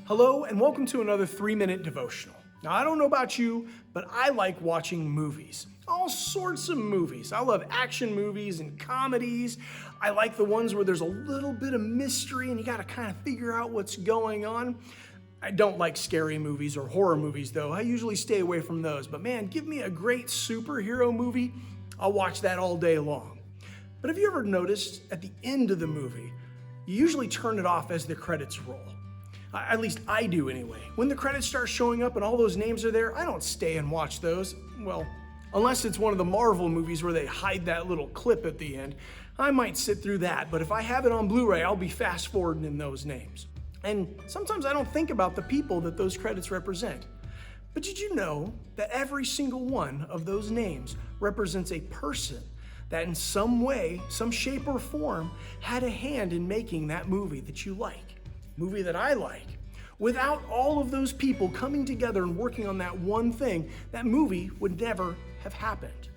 Hello and welcome to another 3-minute devotional. Now, I don't know about you, but I like watching movies. All sorts of movies. I love action movies and comedies. I like the ones where there's a little bit of mystery and you got to kind of figure out what's going on. I don't like scary movies or horror movies though. I usually stay away from those. But man, give me a great superhero movie, I'll watch that all day long. But have you ever noticed at the end of the movie, you usually turn it off as the credits roll? At least I do anyway. When the credits start showing up and all those names are there, I don't stay and watch those. Well, unless it's one of the Marvel movies where they hide that little clip at the end, I might sit through that. But if I have it on Blu-ray, I'll be fast forwarding in those names. And sometimes I don't think about the people that those credits represent. But did you know that every single one of those names represents a person that in some way, some shape or form, had a hand in making that movie that you like? Movie that I like. Without all of those people coming together and working on that one thing, that movie would never have happened.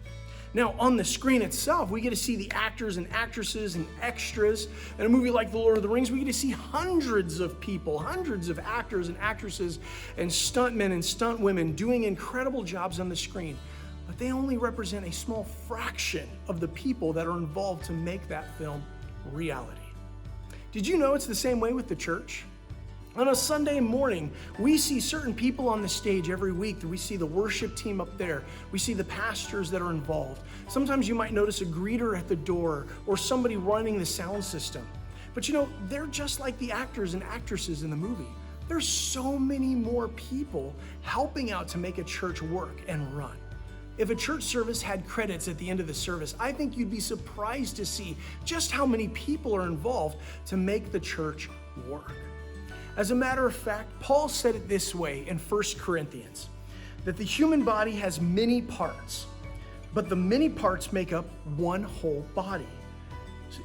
Now, on the screen itself, we get to see the actors and actresses and extras. In a movie like The Lord of the Rings, we get to see hundreds of people, hundreds of actors and actresses and stuntmen and stuntwomen doing incredible jobs on the screen. But they only represent a small fraction of the people that are involved to make that film reality. Did you know it's the same way with the church? On a Sunday morning, we see certain people on the stage every week. We see the worship team up there. We see the pastors that are involved. Sometimes you might notice a greeter at the door or somebody running the sound system. But you know, they're just like the actors and actresses in the movie. There's so many more people helping out to make a church work and run. If a church service had credits at the end of the service, I think you'd be surprised to see just how many people are involved to make the church work. As a matter of fact, Paul said it this way in 1 Corinthians, that the human body has many parts, but the many parts make up one whole body.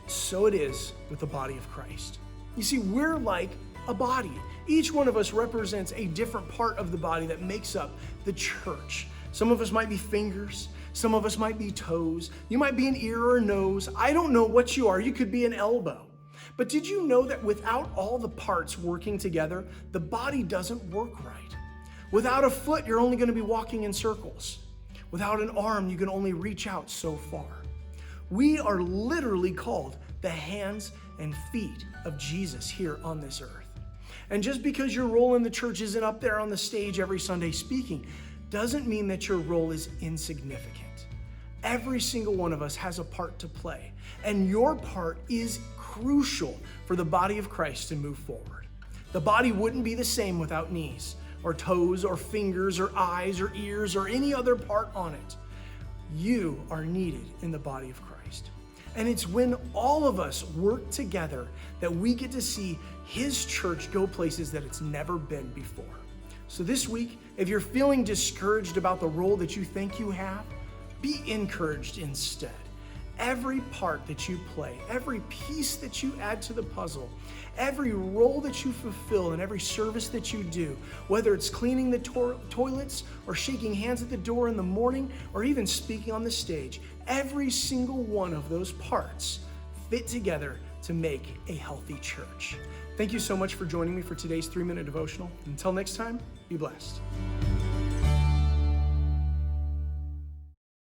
So it is with the body of Christ. You see, we're like a body. Each one of us represents a different part of the body that makes up the church. Some of us might be fingers, some of us might be toes, you might be an ear or a nose. I don't know what you are, you could be an elbow. But did you know that without all the parts working together, the body doesn't work right? Without a foot, you're only going to be walking in circles. Without an arm, you can only reach out so far. We are literally called the hands and feet of Jesus here on this earth. And just because your role in the church isn't up there on the stage every Sunday speaking, doesn't mean that your role is insignificant. Every single one of us has a part to play, and your part is crucial for the body of Christ to move forward. The body wouldn't be the same without knees, or toes, or fingers, or eyes, or ears, or any other part on it. You are needed in the body of Christ. And it's when all of us work together that we get to see His church go places that it's never been before. So this week, if you're feeling discouraged about the role that you think you have, be encouraged instead. Every part that you play, every piece that you add to the puzzle, every role that you fulfill and every service that you do, whether it's cleaning the toilets or shaking hands at the door in the morning or even speaking on the stage, every single one of those parts fit together to make a healthy church. Thank you so much for joining me for today's 3-minute devotional. Until next time, be blessed.